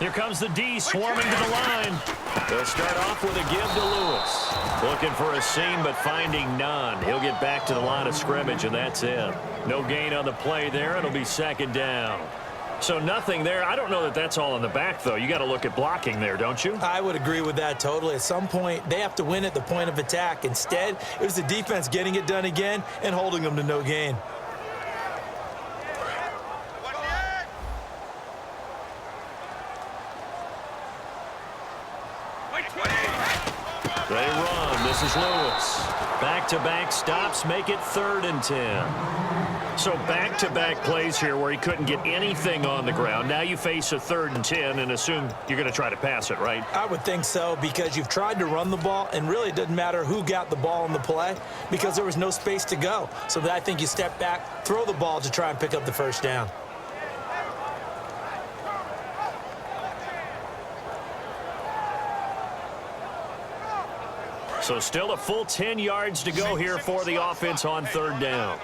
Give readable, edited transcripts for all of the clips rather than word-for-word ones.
Here comes the D swarming to the line. They'll start off with a give to Lewis. Looking for a seam, but finding none. He'll get back to the line of scrimmage, and that's it. No gain on the play there. It'll be second down. So nothing there. I don't know that that's all in the back, though. You got to look at blocking there, don't you? I would agree with that totally. At some point, they have to win at the point of attack. Instead, it was the defense getting it done again and holding them to no gain. They run. This is Lewis. Back-to-back stops make it 3rd and 10. So back-to-back plays here where he couldn't get anything on the ground. Now you face a 3rd and 10 and assume you're going to try to pass it, right? I would think so, because you've tried to run the ball, and really it doesn't matter who got the ball in the play because there was no space to go. So I think you step back, throw the ball to try and pick up the first down. So still a full 10 yards to go here for the offense on 3rd down.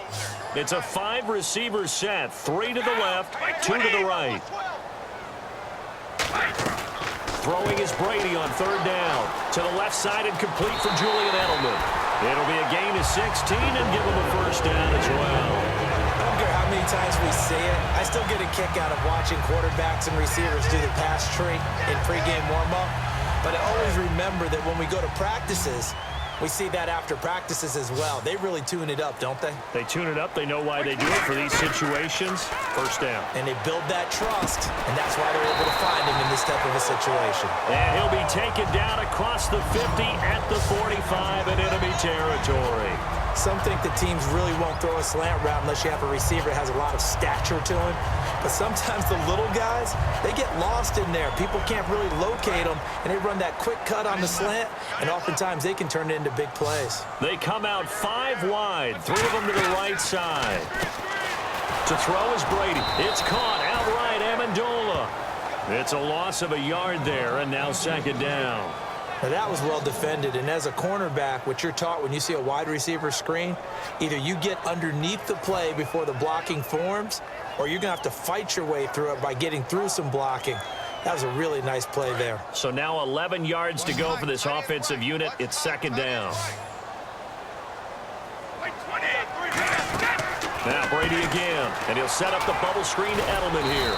It's a 5-receiver set. 3 to the left, 2 to the right. Throwing is Brady on 3rd down. To the left side and complete for Julian Edelman. It'll be a gain of 16 and give him a first down as well. I don't care how many times we see it. I still get a kick out of watching quarterbacks and receivers do the pass tree in pregame warm-up. But I always remember that when we go to practices, we see that after practices as well. They really tune it up, don't they? They tune it up. They know why they do it for these situations. First down. And they build that trust, and that's why they're able to find him in this type of a situation. And he'll be taken down across the 50 at the 45 and enemy territory. Some think the teams really won't throw a slant route unless you have a receiver that has a lot of stature to him. But sometimes the little guys, they get lost in there. People can't really locate them, and they run that quick cut on the slant, and oftentimes they can turn it into big plays. They come out 5 wide, 3 of them to the right side. To throw is Brady. It's caught outright, Amendola. It's a loss of a yard there, and now second down. Now that was well defended, and as a cornerback, what you're taught when you see a wide receiver screen, either you get underneath the play before the blocking forms, or you're going to have to fight your way through it by getting through some blocking. That was a really nice play there. So now 11 yards to go for this offensive unit. It's second down. Now Brady again, and he'll set up the bubble screen to Edelman here.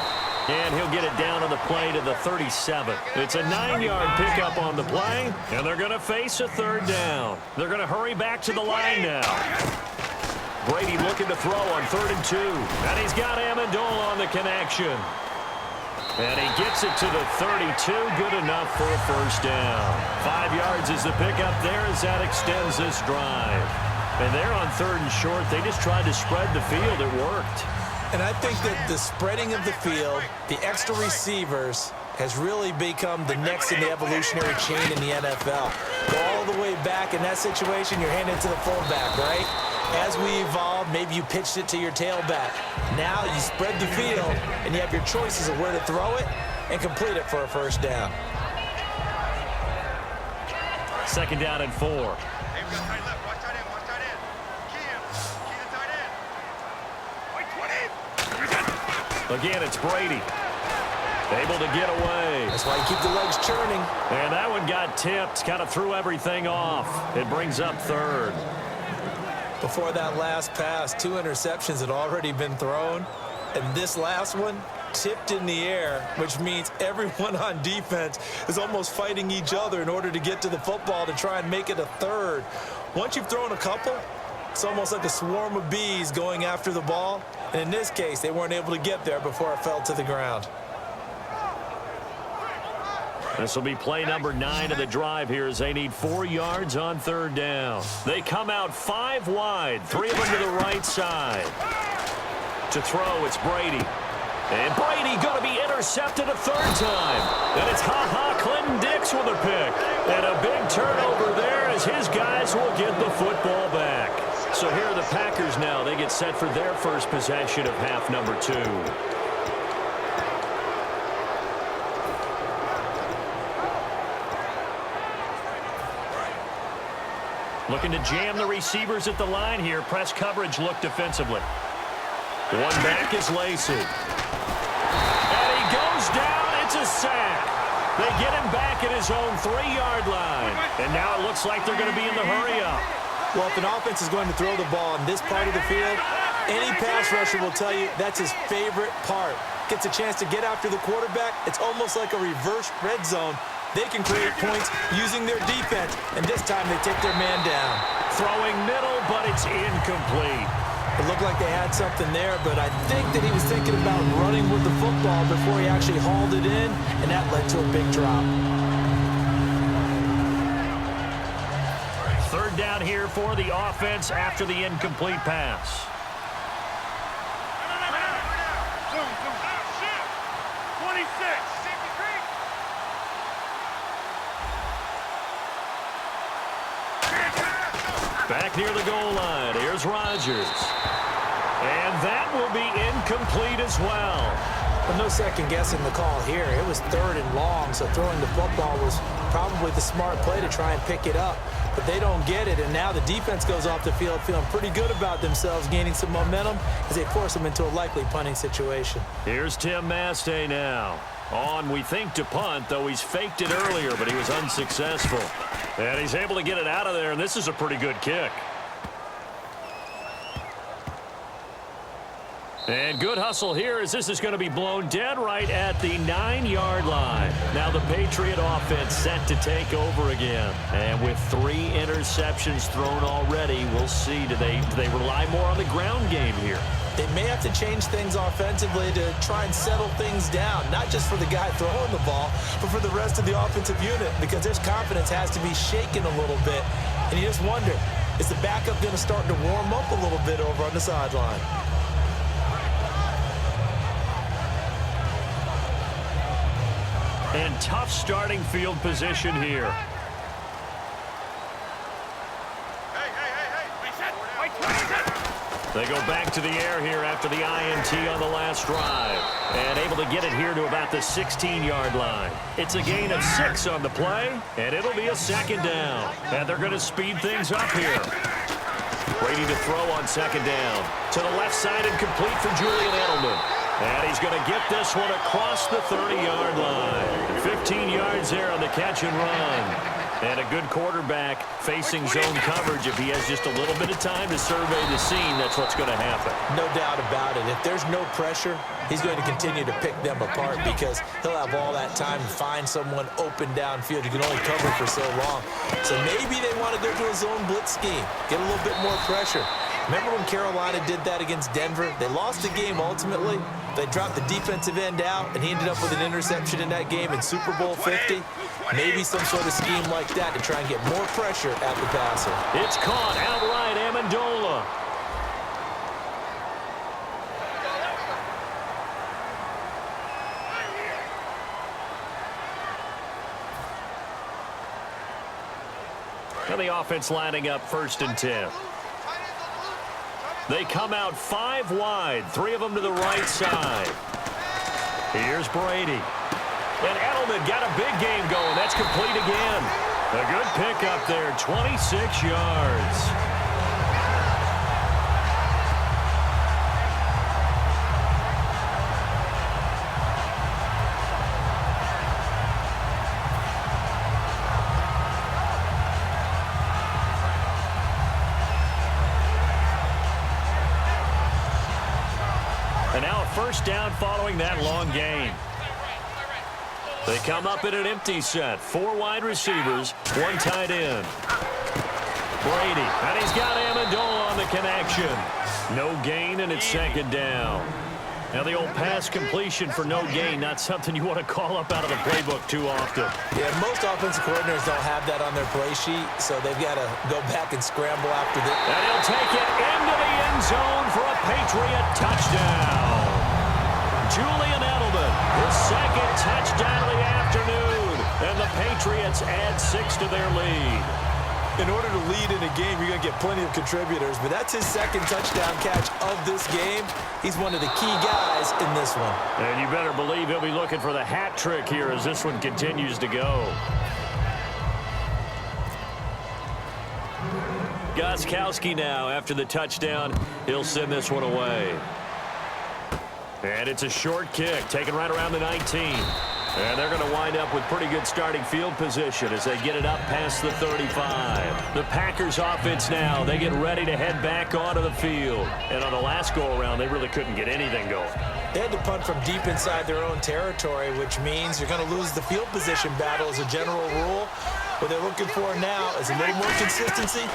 And he'll get it down on the play to the 37. It's a 9-yard pickup on the play, and they're going to face a 3rd down. They're going to hurry back to the line now. Brady looking to throw on 3rd and 2. And he's got Amendola on the connection. And he gets it to the 32. Good enough for a first down. 5 yards is the pickup there as that extends this drive. And they're on 3rd and short. They just tried to spread the field. It worked. And I think that the spreading of the field, the extra receivers, has really become the next in the evolutionary chain in the NFL. Go all the way back in that situation, you're handing it to the fullback, right? As we evolved, maybe you pitched it to your tailback. Now you spread the field, and you have your choices of where to throw it and complete it for a first down. Second down and 4. Again, it's Brady. Able to get away. That's why you keep the legs churning. And that one got tipped. Kind of threw everything off. It brings up 3rd. Before that last pass, 2 interceptions had already been thrown. And this last one tipped in the air, which means everyone on defense is almost fighting each other in order to get to the football to try and make it a 3rd. Once you've thrown a couple, it's almost like a swarm of bees going after the ball. And in this case, they weren't able to get there before it fell to the ground. This will be play number 9 of the drive here as they need 4 yards on 3rd down. They come out 5 wide, 3 of them to the right side. To throw, it's Brady. And Brady going to be intercepted a 3rd time. And it's Clinton Dix with a pick. And a big turnover there as his guys will get the football back. So here are the Packers now. They get set for their first possession of half number 2. Looking to jam the receivers at the line here. Press coverage look defensively. One back is Lacey. And he goes down. It's a sack. They get him back at his own 3-yard line. And now it looks like they're going to be in the hurry-up. Well, if an offense is going to throw the ball in this part of the field, any pass rusher will tell you that's his favorite part. Gets a chance to get after the quarterback. It's almost like a reverse red zone. They can create points using their defense, and this time they take their man down. Throwing middle, but it's incomplete. It looked like they had something there, but I think that he was thinking about running with the football before he actually hauled it in, and that led to a big drop. Third down here for the offense after the incomplete pass. Back near the goal line. Here's Rodgers. And that will be incomplete as well. Well, no second guessing the call here. It was 3rd and long, so throwing the football was probably the smart play to try and pick it up. But they don't get it, and now the defense goes off the field feeling pretty good about themselves, gaining some momentum as they force them into a likely punting situation. Here's Tim Mastay now. On, we think, to punt, though he's faked it earlier, but he was unsuccessful. And he's able to get it out of there, and this is a pretty good kick. And good hustle here as this is going to be blown dead right at the 9-yard line. Now the Patriot offense set to take over again. And with 3 interceptions thrown already, we'll see. Do they rely more on the ground game here? They may have to change things offensively to try and settle things down, not just for the guy throwing the ball, but for the rest of the offensive unit, because his confidence has to be shaken a little bit. And you just wonder, is the backup going to start to warm up a little bit over on the sideline? And tough starting field position here. They go back to the air here after the INT on the last drive. And able to get it here to about the 16-yard line. It's a gain of 6 on the play, and it'll be a 2nd down. And they're going to speed things up here. Brady to throw on 2nd down. To the left side and complete for Julian Edelman. And he's going to get this one across the 30-yard line. 15 yards there on the catch and run. And a good quarterback facing zone coverage. If he has just a little bit of time to survey the scene, that's what's going to happen. No doubt about it. If there's no pressure, he's going to continue to pick them apart because he'll have all that time to find someone open downfield. You can only cover for so long. So maybe they want to go to a zone blitz scheme, get a little bit more pressure. Remember when Carolina did that against Denver? They lost the game ultimately. They dropped the defensive end out, and he ended up with an interception in that game in Super Bowl 50. Maybe some sort of scheme like that to try and get more pressure at the passer. It's caught outright, Amendola. And the offense lining up 1st and 10. They come out 5 wide, 3 of them to the right side. Here's Brady. And Edelman got a big game going. That's complete again. A good pickup there, 26 yards. And now a 1st down following that long gain. They come up in an empty set. 4 wide receivers, 1 tight end. Brady, and he's got Amendola on the connection. No gain, and it's 2nd down. Now the old pass completion for no gain, not something you want to call up out of the playbook too often. Yeah, most offensive coordinators don't have that on their play sheet, so they've got to go back and scramble after this. And he'll take it into the end zone for a Patriot touchdown. Julian Edelman, his 2nd touchdown of the afternoon. And the Patriots add 6 to their lead. In order to lead in a game, you're going to get plenty of contributors, but that's his 2nd touchdown catch of this game. He's one of the key guys in this one. And you better believe he'll be looking for the hat trick here as this one continues to go. Gostkowski now after the touchdown. He'll send this one away. And it's a short kick taken right around the 19. And they're going to wind up with pretty good starting field position as they get it up past the 35. The Packers offense now, they get ready to head back onto the field. And on the last go-around, they really couldn't get anything going. They had to punt from deep inside their own territory, which means you're going to lose the field position battle as a general rule. What they're looking for now is a little more consistency,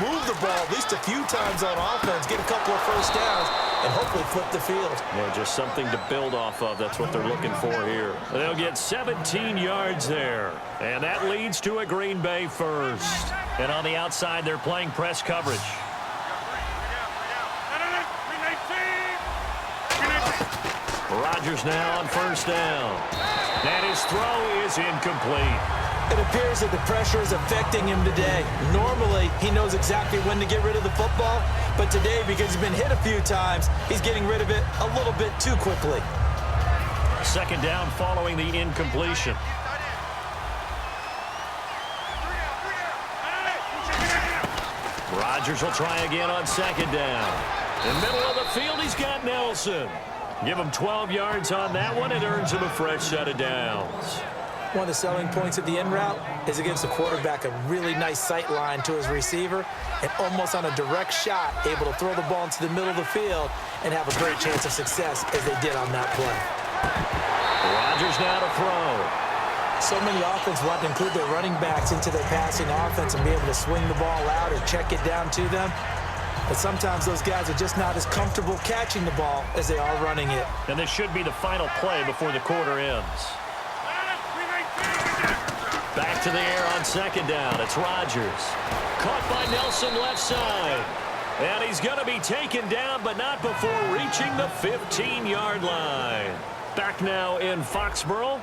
move the ball at least a few times on offense, get a couple of first downs, and hopefully flip the field. Yeah, just something to build off of. That's what they're looking for here. They'll get 17 yards there. And that leads to a Green Bay first. And on the outside, they're playing press coverage. Rodgers now on first down. And his throw is incomplete. It appears that the pressure is affecting him today. Normally, he knows exactly when to get rid of the football, but today, because he's been hit a few times, he's getting rid of it a little bit too quickly. Second down following the incompletion. Rodgers will try again on second down. In the middle of the field, he's got Nelson. Give him 12 yards on that one. It earns him a fresh set of downs. One of the selling points of the in route is it gives the quarterback a really nice sight line to his receiver and almost on a direct shot able to throw the ball into the middle of the field and have a great chance of success as they did on that play. Rodgers now to throw. So many offenses want to include their running backs into their passing offense and be able to swing the ball out or check it down to them. But sometimes those guys are just not as comfortable catching the ball as they are running it. And this should be the final play before the quarter ends. Back to the air on second down. It's Rodgers. Caught by Nelson left side. And he's going to be taken down, but not before reaching the 15-yard line. Back now in Foxborough.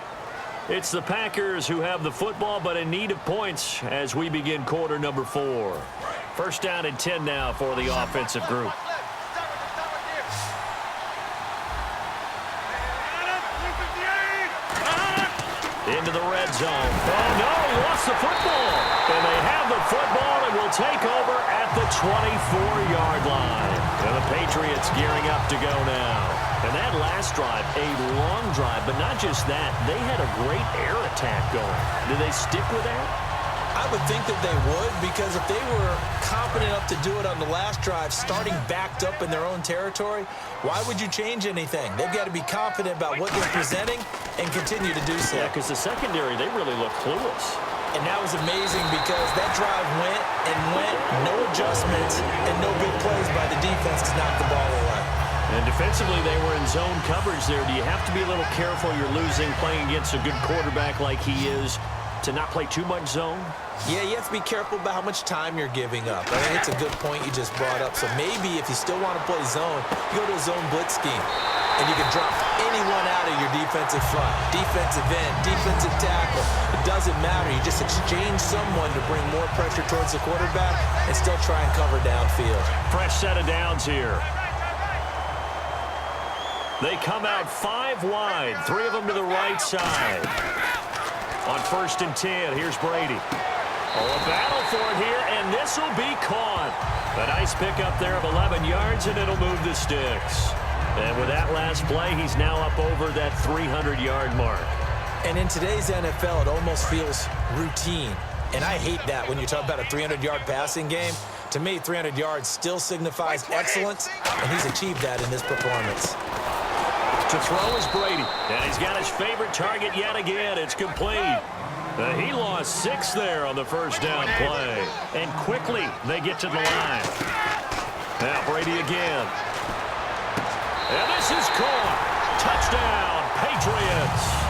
It's the Packers who have the football, but in need of points as we begin quarter number 4. First down and 10 now for the offensive group. Into the red zone. Oh, no, he lost the football. And they have the football and will take over at the 24-yard line. And the Patriots gearing up to go now. And that last drive, a long drive, but not just that. They had a great air attack going. Do they stick with that? I would think that they would, because if they were confident enough to do it on the last drive, starting backed up in their own territory, why would you change anything? They've got to be confident about what they're presenting and continue to do so. Yeah, because the secondary, they really look clueless. And that was amazing because that drive went and went, no adjustments, and no big plays by the defense to knock the ball away. And defensively, they were in zone coverage there. Do you have to be a little careful? You're losing playing against a good quarterback like he is to not play too much zone? Yeah, you have to be careful about how much time you're giving up. I think it's a good point you just brought up. So maybe if you still want to play zone, you go to a zone blitz scheme. And you can drop anyone out of your defensive front. Defensive end, defensive tackle. It doesn't matter. You just exchange someone to bring more pressure towards the quarterback and still try and cover downfield. Fresh set of downs here. They come out 5 wide, 3 of them to the right side. On first and 10, here's Brady. Oh, a battle for it here, and this will be caught. A nice pickup there of 11 yards, and it'll move the sticks. And with that last play, he's now up over that 300-yard mark. And in today's NFL, it almost feels routine. And I hate that when you talk about a 300-yard passing game. To me, 300 yards still signifies excellence, and he's achieved that in this performance. To throw is Brady, and he's got his favorite target yet again. It's complete. He lost 6 there on the first down play. And quickly, they get to the line. Now Brady again. And this is caught. Touchdown, Patriots.